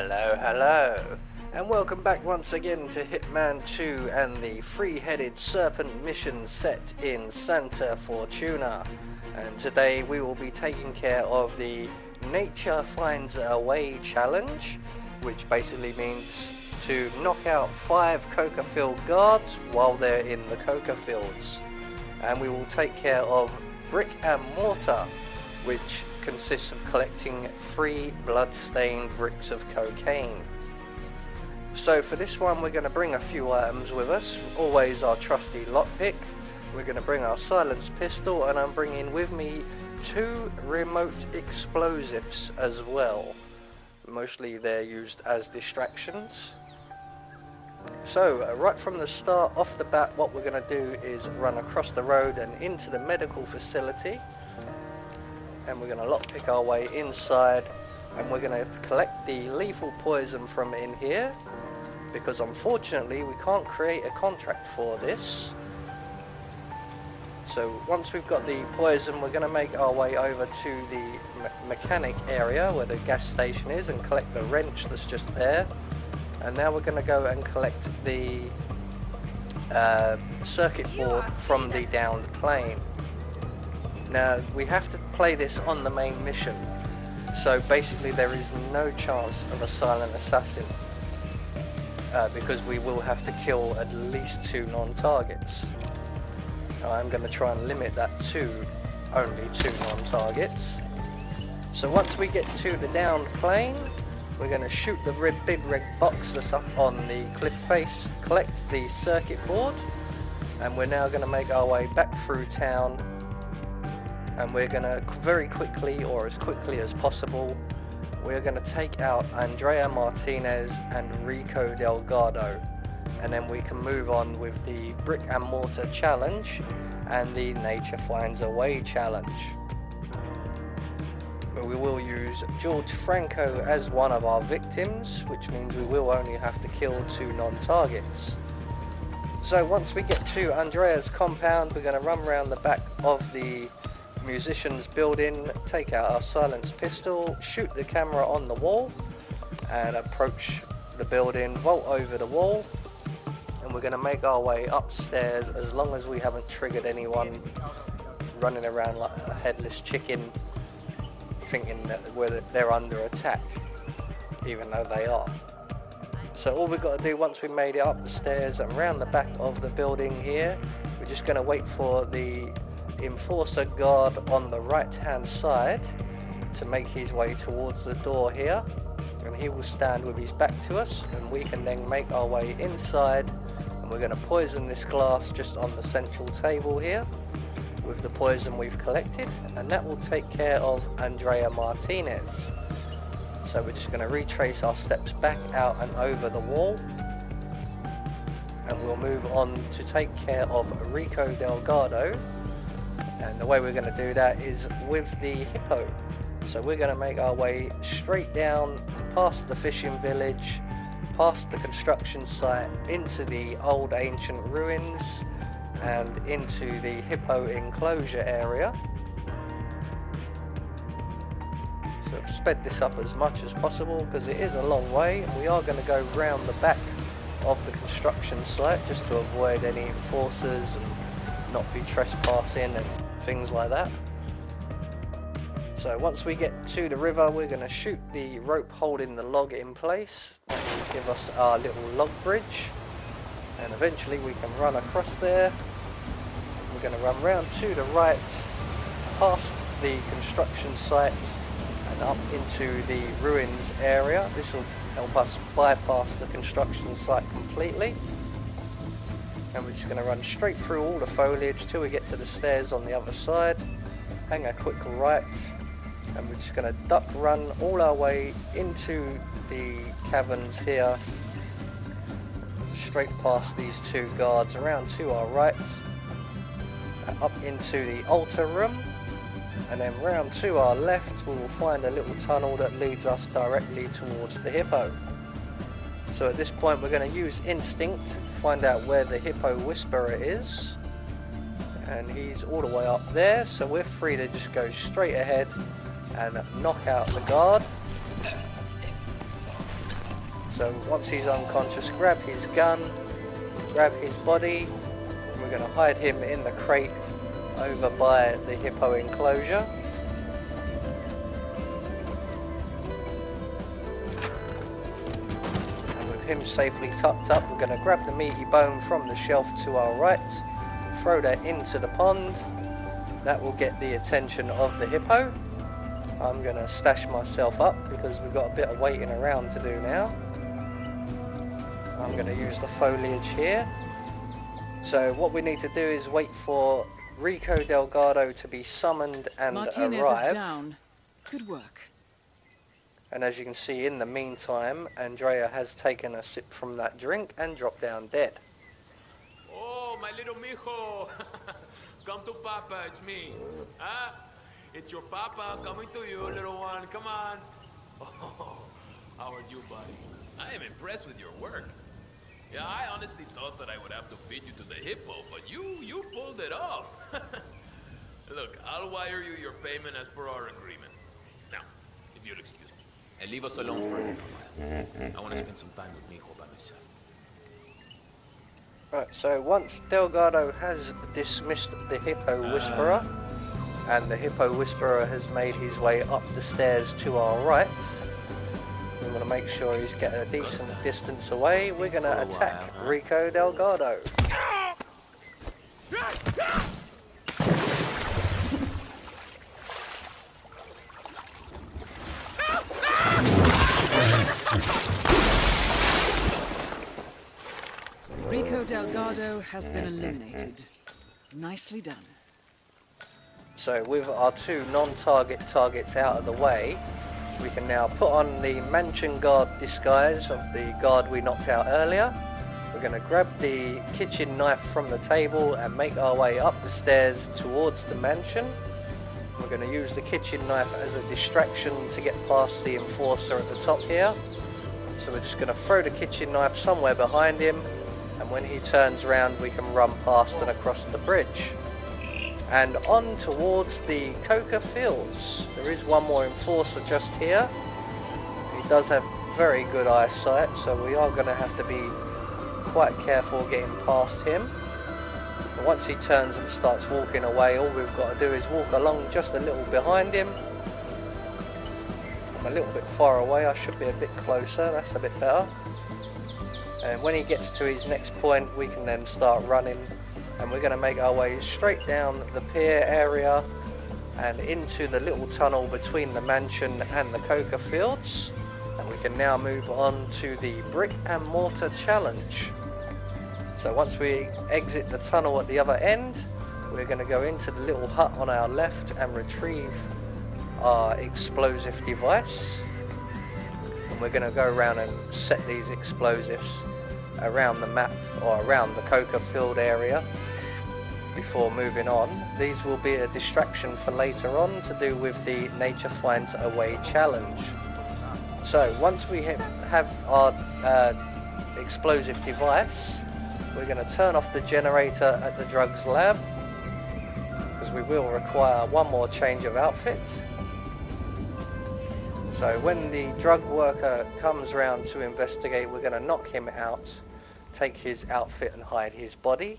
Hello, hello, and welcome back once again to Hitman 2 and the three-headed serpent mission set in Santa Fortuna. And today we will be taking care of the Nature Finds a Way challenge, which basically means to knock out 5 coca field guards while they're in the coca fields. And we will take care of Brick and Mortar, which consists of collecting 3 blood-stained bricks of cocaine. So for this one we're going to bring a few items with us, always our trusty lockpick, we're going to bring our silenced pistol, and I'm bringing with me 2 remote explosives as well. Mostly they're used as distractions. So right from the start, off the bat, what we're going to do is run across the road and into the medical facility. And we're going to lockpick our way inside, and we're going to collect the lethal poison from in here, because unfortunately we can't create a contract for this. So once we've got the poison, we're going to make our way over to the mechanic area where the gas station is and collect the wrench that's just there. And now we're going to go and collect the circuit board from the downed plane. Now we have to play this on the main mission, so basically there is no chance of a silent assassin, because we will have to kill at least 2 non-targets. I'm going to try and limit that to only 2 non-targets. So once we get to the downed plane, we're going to shoot the big red box that's up on the cliff face, collect the circuit board, and we're now going to make our way back through town. And we're going to very quickly, or as quickly as possible, we're going to take out Andrea Martinez and Rico Delgado, and then we can move on with the Brick and Mortar challenge and the Nature Finds a Way challenge. But we will use George Franco as one of our victims, which means we will only have to kill 2 non-targets. So once we get to Andrea's compound, we're going to run around the back of the musicians building, take out our silenced pistol, shoot the camera on the wall, and approach the building, vault over the wall, and we're going to make our way upstairs as long as we haven't triggered anyone running around like a headless chicken thinking that they're under attack, even though they are. So all we've got to do once we've made it up the stairs and around the back of the building here, we're just going to wait for the enforcer guard on the right hand side to make his way towards the door here, and he will stand with his back to us, and we can then make our way inside, and we're going to poison this glass just on the central table here with the poison we've collected, and that will take care of Andrea Martinez. So we're just going to retrace our steps back out and over the wall, and we'll move on to take care of Rico Delgado. And the way we're going to do that is with the hippo. So we're going to make our way straight down past the fishing village, past the construction site, into the old ancient ruins, and into the hippo enclosure area. So I've sped this up as much as possible because it is a long way, and we are going to go round the back of the construction site just to avoid any enforcers and not be trespassing and things like that. So once we get to the river, we're going to shoot the rope holding the log in place. That will give us our little log bridge, and eventually we can run across there. We're going to run round to the right, past the construction site and up into the ruins area. This will help us bypass the construction site completely. And we're just going to run straight through all the foliage till we get to the stairs on the other side, hang a quick right, and we're just going to duck run all our way into the caverns here, straight past these 2 guards, around to our right, up into the altar room, and then round to our left we will find a little tunnel that leads us directly towards the hippo. So at this point we're going to use instinct to find out where the hippo whisperer is, and he's all the way up there, so we're free to just go straight ahead and knock out the guard. So once he's unconscious, grab his gun, grab his body, and we're going to hide him in the crate over by the hippo enclosure. And with him safely tucked up, we're going to grab the meaty bone from the shelf to our right, throw that into the pond. That will get the attention of the hippo. I'm going to stash myself up because we've got a bit of waiting around to do now. I'm going to use the foliage here. So what we need to do is wait for Rico Delgado to be summoned and Martinez arrive. is down. Good work. And as you can see, in the meantime, Andrea has taken a sip from that drink and dropped down dead. Oh, my little mijo. Come to Papa, it's me. Huh? It's your Papa coming to you, little one. Come on. Oh, how are you, buddy? I am impressed with your work. Yeah, I honestly thought that I would have to feed you to the hippo, but you pulled it off. Look, I'll wire you your payment as per our agreement. Now, if you'll excuse me, and leave us alone for a little while. I want to spend some time with Mijo by myself. Right, so once Delgado has dismissed the Hippo Whisperer, and the Hippo Whisperer has made his way up the stairs to our right, we want to make sure he's getting a decent distance away. We're going to attack Rico Delgado. Rico Delgado has been eliminated. Nicely done. So with our two non-target targets out of the way, we can now put on the mansion guard disguise of the guard we knocked out earlier. We're going to grab the kitchen knife from the table and make our way up the stairs towards the mansion. We're going to use the kitchen knife as a distraction to get past the enforcer at the top here. So we're just going to throw the kitchen knife somewhere behind him, and when he turns around we can run past and across the bridge. And on towards the coca fields. There is one more enforcer just here. He does have very good eyesight, so we are going to have to be quite careful getting past him. But once he turns and starts walking away, all we've got to do is walk along just a little behind him. I'm a little bit far away, I should be a bit closer, that's a bit better. And when he gets to his next point, we can then start running. And we're going to make our way straight down the pier area and into the little tunnel between the mansion and the coca fields. And we can now move on to the Brick and Mortar challenge. So once we exit the tunnel at the other end, we're going to go into the little hut on our left and retrieve our explosive device. And we're going to go around and set these explosives around the map or around the coca field area before moving on. These will be a distraction for later on to do with the Nature Finds a Way challenge. So once we have our explosive device, we're going to turn off the generator at the drugs lab because we will require one more change of outfit. So when the drug worker comes round to investigate, we're going to knock him out, take his outfit and hide his body.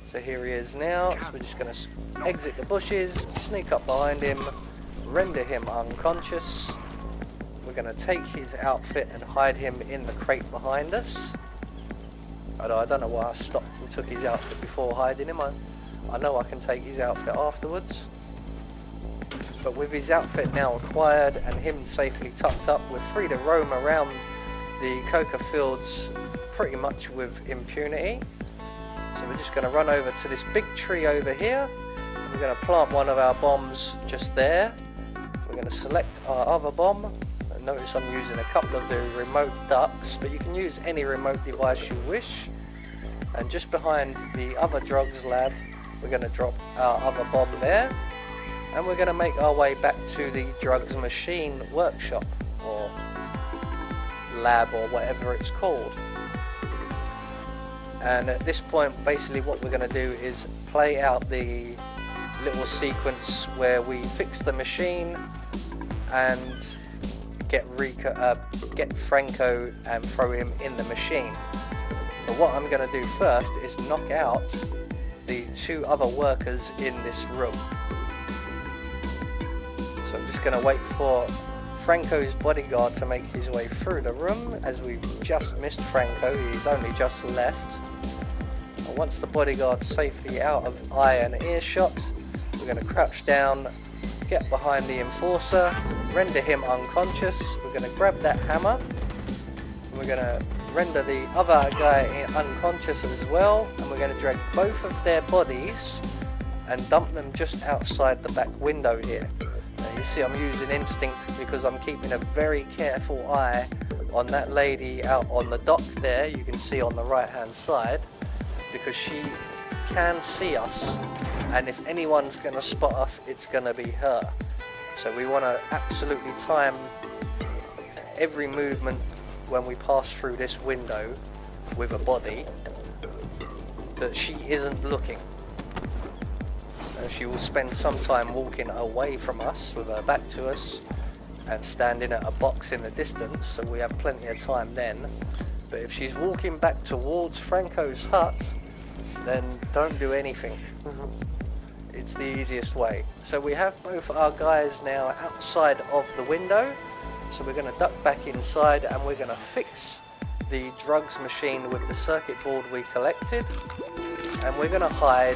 So here he is now, so we're just going to exit the bushes, sneak up behind him, render him unconscious. We're going to take his outfit and hide him in the crate behind us. Although I don't know why I stopped and took his outfit before hiding him. I know I can take his outfit afterwards. But with his outfit now acquired and him safely tucked up, we're free to roam around the coca fields pretty much with impunity. So we're just going to run over to this big tree over here. We're going to plant one of our bombs just there. We're going to select our other bomb. And notice I'm using a couple of the remote ducks, but you can use any remote device you wish. And just behind the other drugs lab, we're going to drop our other bomb there. And we're going to make our way back to the drugs machine workshop or lab or whatever it's called. And at this point, basically what we're going to do is play out the little sequence where we fix the machine and get Franco and throw him in the machine. But what I'm going to do first is knock out the 2 other workers in this room. So I'm just going to wait for Franco's bodyguard to make his way through the room, as we've just missed Franco. He's only just left. And once the bodyguard's safely out of eye and earshot, we're going to crouch down, get behind the enforcer, render him unconscious. We're going to grab that hammer, and we're going to render the other guy unconscious as well, and we're going to drag both of their bodies and dump them just outside the back window here. Now you see I'm using instinct because I'm keeping a very careful eye on that lady out on the dock there, you can see on the right hand side, because she can see us, and if anyone's going to spot us, it's going to be her. So we want to absolutely time every movement when we pass through this window with a body that she isn't looking. And she will spend some time walking away from us with her back to us and standing at a box in the distance, so we have plenty of time then. But if she's walking back towards Franco's hut, then don't do anything. It's the easiest way. So we have both our guys now outside of the window. So we're going to duck back inside, and we're going to fix the drugs machine with the circuit board we collected, and we're going to hide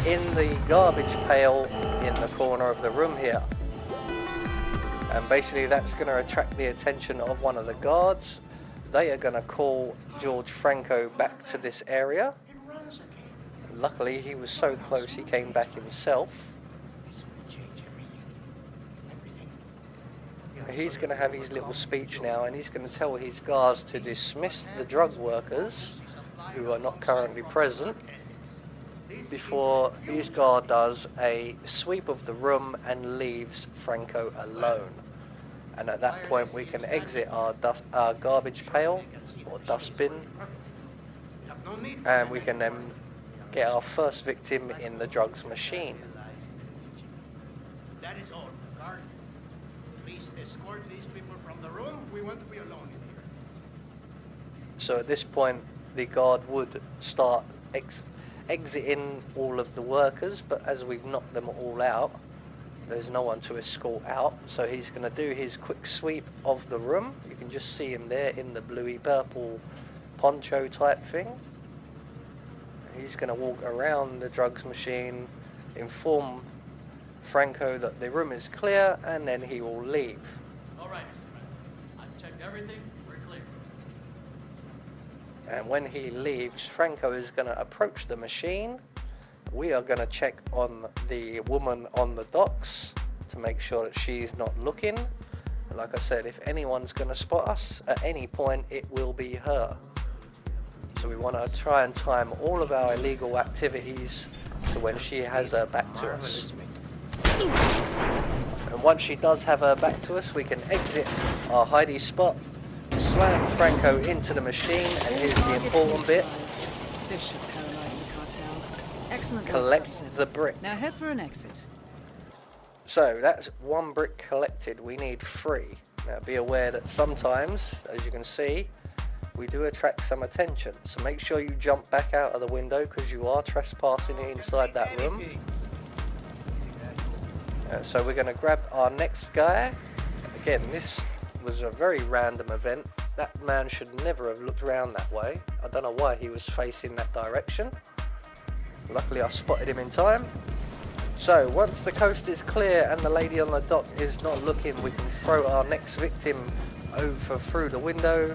in the garbage pail in the corner of the room here. And basically that's going to attract the attention of one of the guards. They are going to call George Franco back to this area. Luckily he was so close he came back himself. He's going to have his little speech now, and he's going to tell his guards to dismiss the drug workers who are not currently present before his guard does a sweep of the room and leaves Franco alone. And at that point we can exit our garbage pail or dustbin, and we can then get our first victim in the drugs machine. That is all. Guard, please escort these people from the room. We want to be alone in here. So at this point the guard would start exiting all of the workers, but as we've knocked them all out, there's no one to escort out. So he's going to do his quick sweep of the room. You can just see him there in the bluey purple poncho type thing. He's going to walk around the drugs machine, inform Franco that the room is clear, and then he will leave. All right, Mr. Franco. I've checked everything. We're clear. And when he leaves, Franco is going to approach the machine. We are going to check on the woman on the docks to make sure that she's not looking. Like I said, if anyone's going to spot us at any point, it will be her. So we want to try and time all of our illegal activities to when she has her back to us. And once she does have her back to us, we can exit our hidey spot, slam Franco into the machine, and here's the important bit. This should paralyze the cartel. Excellent work, Collect 47. the brick. Now head for an exit. So that's 1 brick collected. We need 3. Now be aware that sometimes, as you can see, we do attract some attention. So make sure you jump back out of the window, because you are trespassing inside that room. So we're going to grab our next guy. Again, this was a very random event. That man should never have looked around that way. I don't know why he was facing that direction. Luckily I spotted him in time. So once the coast is clear and the lady on the dock is not looking, we can throw our next victim over through the window,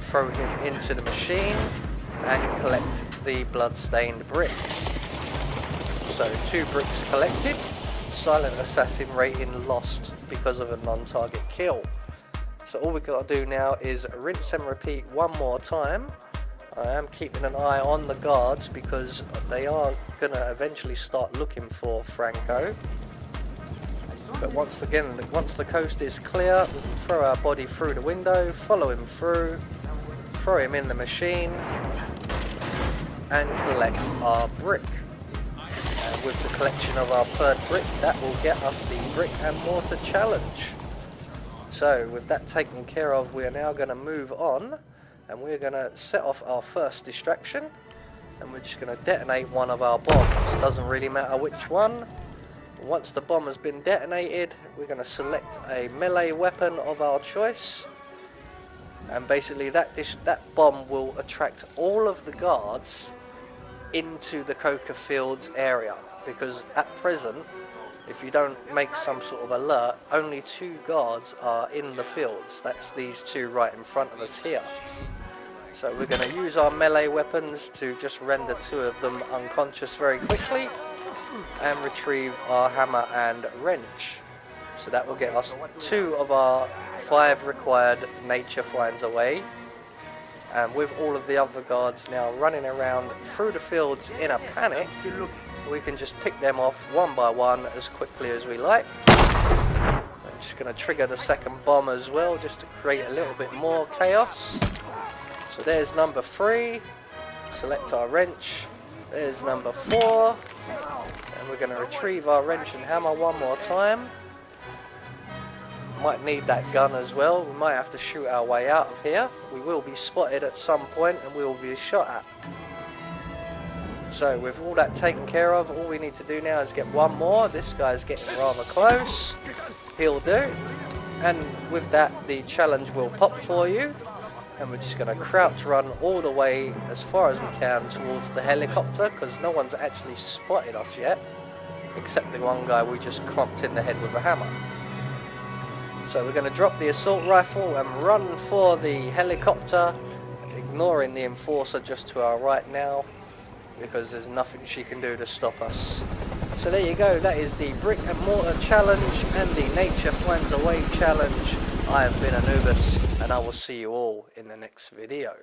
throw him into the machine, and collect the blood-stained brick. So 2 bricks collected. Silent assassin rating lost because of a non-target kill. So all we've got to do now is rinse and repeat 1 more time. I am keeping an eye on the guards because they are going to eventually start looking for Franco. But once the coast is clear, we can throw our body through the window, follow him through, throw him in the machine, and collect our brick. And with the collection of our 3rd brick, that will get us the Brick and Mortar challenge. So with that taken care of, we are now going to move on, and we're going to set off our first distraction, and we're just going to detonate one of our bombs. Doesn't really matter which one. Once the bomb has been detonated, we're going to select a melee weapon of our choice, and basically that bomb will attract all of the guards into the coca fields area, because at present, if you don't make some sort of alert, only 2 guards are in the fields. That's these 2 right in front of us here. So we're going to use our melee weapons to just render 2 of them unconscious very quickly, and retrieve our hammer and wrench. So that will get us 2 of our 5 required nature finds away. And with all of the other guards now running around through the fields in a panic, we can just pick them off one by one as quickly as we like. I'm just going to trigger the second bomb as well, just to create a little bit more chaos. So there's number 3. Select our wrench. There's number 4. And we're going to retrieve our wrench and hammer one more time. Might need that gun as well. We might have to shoot our way out of here. We will be spotted at some point and we will be shot at. So with all that taken care of, all we need to do now is get one more. This guy's getting rather close. He'll do. And with that, the challenge will pop for you. And we're just going to crouch run all the way as far as we can towards the helicopter, because no one's actually spotted us yet, except the one guy we just clomped in the head with a hammer. So we're going to drop the assault rifle and run for the helicopter, ignoring the enforcer just to our right now, because there's nothing she can do to stop us. So there you go, that is the Brick and Mortar challenge and the Nature Finds a Way challenge. I have been Anubis, and I will see you all in the next video.